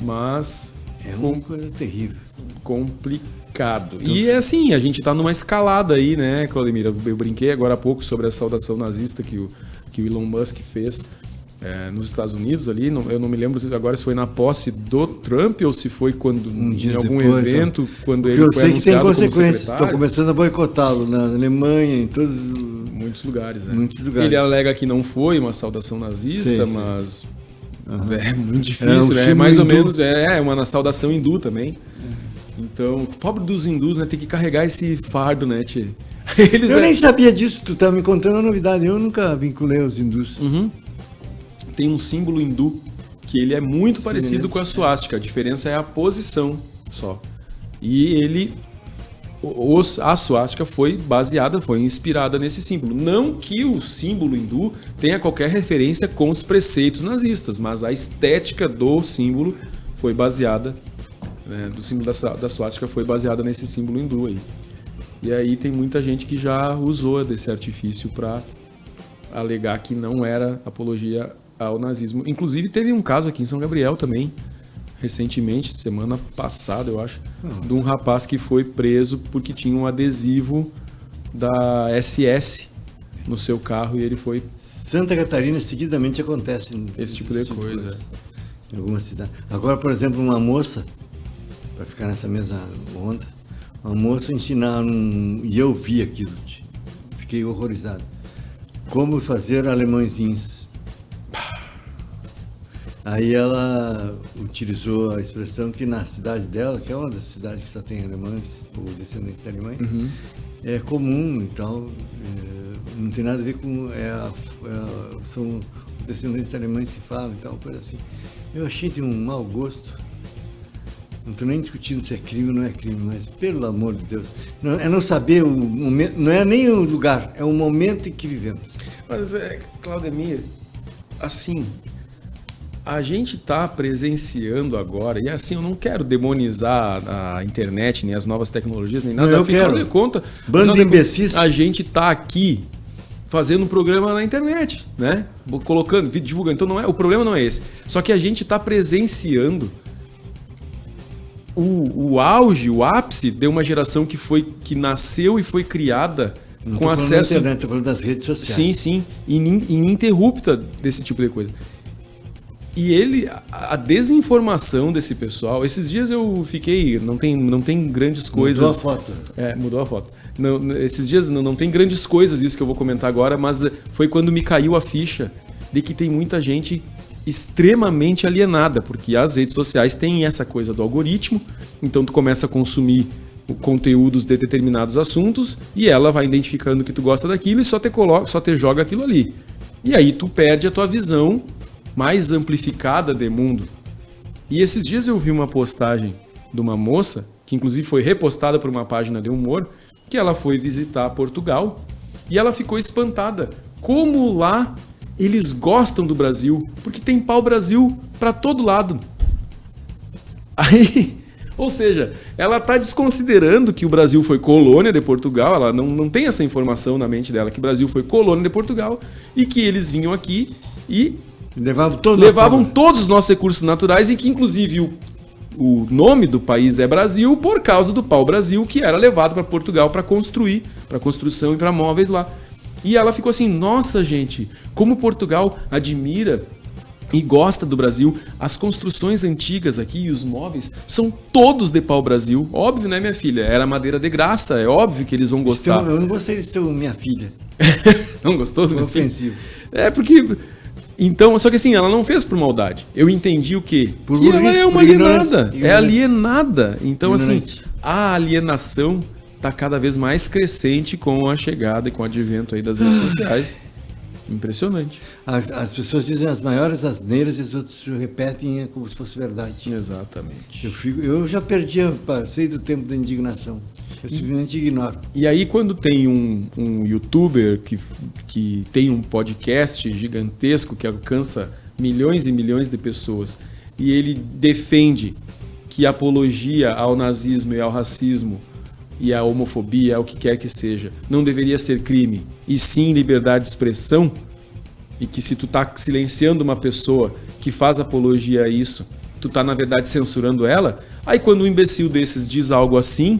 Mas é uma coisa terrível. Complicado. E é assim, a gente tá numa escalada aí, né, Claudemir? Eu brinquei agora há pouco sobre a saudação nazista que o Elon Musk fez nos Estados Unidos ali. Eu não me lembro agora se foi na posse do Trump ou se foi quando em algum depois, evento, quando ele foi anunciado. Eu sei que tem consequências. Estão secretário. começando a boicotá-lo na Alemanha, em todos muitos lugares, né? Muitos lugares. Ele alega que não foi uma saudação nazista, Sim. mas é muito difícil, né? símbolo Mais ou hindu. menos uma saudação hindu também. Então, pobre dos hindus, né? Tem que carregar esse fardo, né, tchê? Eu nem sabia disso, tu tá me contando a novidade. Eu nunca vinculei aos hindus. Tem um símbolo hindu que ele é muito parecido Semelhante, com a suástica, a diferença é a posição só. E ele, a suástica foi inspirada nesse símbolo. Não que o símbolo hindu tenha qualquer referência com os preceitos nazistas, mas a estética do símbolo foi baseada, né, do símbolo da suástica foi baseada nesse símbolo hindu aí. E aí tem muita gente que já usou desse artifício para alegar que não era apologia ao nazismo. Inclusive teve um caso aqui em São Gabriel também, recentemente, semana passada, eu acho, de um rapaz que foi preso porque tinha um adesivo da SS no seu carro e ele foi... Santa Catarina, seguidamente acontece esse tipo de coisa. Em algumas cidades. Agora, por exemplo, uma moça, para ficar nessa mesma onda, uma moça ensinaram, e eu vi aquilo, fiquei horrorizado, como fazer alemãozinhos. Aí ela utilizou a expressão que na cidade dela, que é uma das cidades que só tem alemães, ou descendentes de alemães, é comum, então não tem nada a ver com... são descendentes alemães que falam, então, coisa assim. Eu achei de um mau gosto. Não estou nem discutindo se é crime ou não é crime, mas, pelo amor de Deus, não saber o momento, não é nem o lugar, é o momento em que vivemos. Mas, Claudemir, assim, a gente está presenciando agora, e assim, eu não quero demonizar a internet, nem as novas tecnologias, nem nada. Não, eu quero. De conta, bando de imbecis. A gente está aqui fazendo um programa na internet, né? Colocando, divulgando. Então, o problema não é esse. Só que a gente está presenciando o auge, o ápice de uma geração que nasceu e foi criada não com acesso... Internet, estou falando das redes sociais. Sim, ininterrupta desse tipo de coisa. E a desinformação desse pessoal... Esses dias eu fiquei... Não tem grandes coisas... Mudou a foto. Mudou a foto. Esses dias não tem grandes coisas isso que eu vou comentar agora, mas foi quando me caiu a ficha de que tem muita gente extremamente alienada, porque as redes sociais têm essa coisa do algoritmo, então tu começa a consumir conteúdos de determinados assuntos e ela vai identificando que tu gosta daquilo e só te joga aquilo ali. E aí tu perde a tua visão mais amplificada de mundo. E esses dias eu vi uma postagem de uma moça, que inclusive foi repostada por uma página de humor, que ela foi visitar Portugal e ela ficou espantada. Como lá eles gostam do Brasil, porque tem pau-brasil para todo lado. Aí, ou seja, ela está desconsiderando que o Brasil foi colônia de Portugal, ela não tem essa informação na mente dela, que o Brasil foi colônia de Portugal e que eles vinham aqui e levavam todos os nossos recursos naturais e que inclusive o nome do país é Brasil por causa do pau-brasil que era levado para Portugal para construção e para móveis lá. E ela ficou assim, nossa gente, como Portugal admira e gosta do Brasil, as construções antigas aqui e os móveis são todos de pau-brasil. Óbvio, né, minha filha? Era madeira de graça, é óbvio que eles vão gostar. Eu não gostei de ser minha filha. Não gostou do meu filho? Ofensivo. Porque... Então, só que assim, ela não fez por maldade. Eu entendi o quê? Que ela é uma alienada. É alienada. Então, assim, a alienação está cada vez mais crescente com a chegada e com o advento aí das redes sociais. Impressionante. As pessoas dizem as maiores asneiras e as outras repetem como se fosse verdade. Exatamente. Eu já passei do tempo da indignação. Eu simplesmente ignoro. E aí quando tem um youtuber que tem um podcast gigantesco que alcança milhões e milhões de pessoas e ele defende que a apologia ao nazismo e ao racismo e à homofobia, ao que quer que seja, não deveria ser crime, e sim liberdade de expressão, e que se tu tá silenciando uma pessoa que faz apologia a isso, tu tá na verdade censurando ela, aí quando um imbecil desses diz algo assim,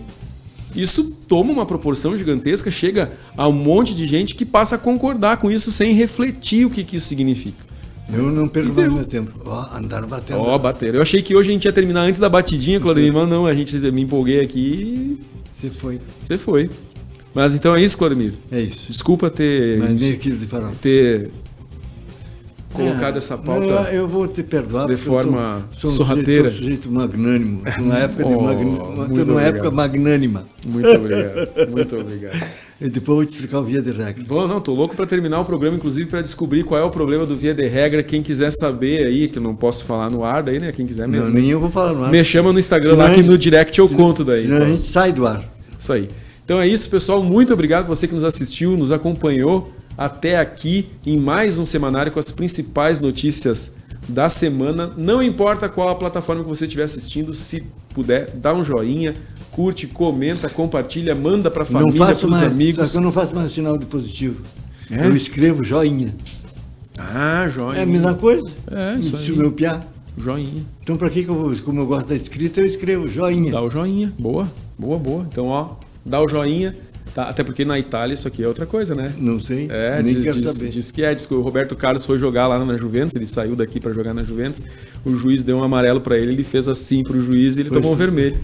isso toma uma proporção gigantesca, chega a um monte de gente que passa a concordar com isso sem refletir o que isso significa. Eu não perco mais meu tempo. Andaram batendo. Bateram. Eu achei que hoje a gente ia terminar antes da batidinha, Claudemir, mas não, me empolguei aqui e... Você foi. Mas então é isso, Claudemir? É isso. Desculpa ter... Mas nem aquilo de farol. colocado essa pauta eu vou te perdoar de forma sou sorrateira. Um sujeito magnânimo, numa época, época magnânima. Muito obrigado, muito obrigado. E depois eu vou te explicar o via de regra. Bom, não, tô louco para terminar o programa, inclusive para descobrir qual é o problema do via de regra. Quem quiser saber aí, que eu não posso falar no ar daí, né? Quem quiser mesmo. Não, nem eu vou falar no ar. Me chama no Instagram lá que no direct eu conto daí. Senão a gente sai do ar. Isso aí. Então é isso, pessoal. Muito obrigado você que nos assistiu, nos acompanhou até aqui em mais um semanário com as principais notícias da semana. Não importa qual a plataforma que você estiver assistindo, se puder, dá um joinha, curte, comenta, compartilha, manda para a família, para os amigos. Só que eu não faço mais sinal de positivo. Eu escrevo joinha. Ah, joinha. É a mesma coisa? É, isso aí. Se o meu piá. Joinha. Então, para que eu vou, como eu gosto da escrita, eu escrevo joinha. Dá o joinha. Boa, boa, boa. Então, ó, dá o joinha. Tá, até porque na Itália isso aqui é outra coisa, né? Não sei, nem quero saber. Diz que diz que o Roberto Carlos foi jogar lá na Juventus, ele saiu daqui para jogar na Juventus, o juiz deu um amarelo para ele, ele fez assim pro juiz e ele tomou um vermelho.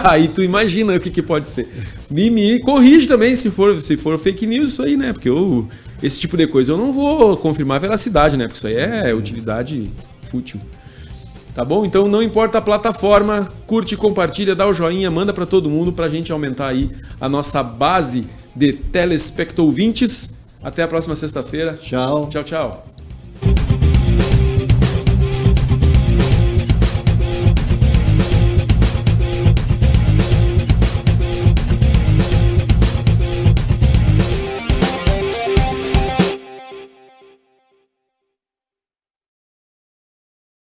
Aí tu imagina o que pode ser. Me corrige também se for fake news isso aí, né? Porque esse tipo de coisa eu não vou confirmar a veracidade, né? Porque isso aí é utilidade fútil. Tá bom? Então não importa a plataforma, curte, compartilha, dá o joinha, manda para todo mundo pra gente aumentar aí a nossa base de telespectouvintes. Até a próxima sexta-feira. Tchau. Tchau, tchau.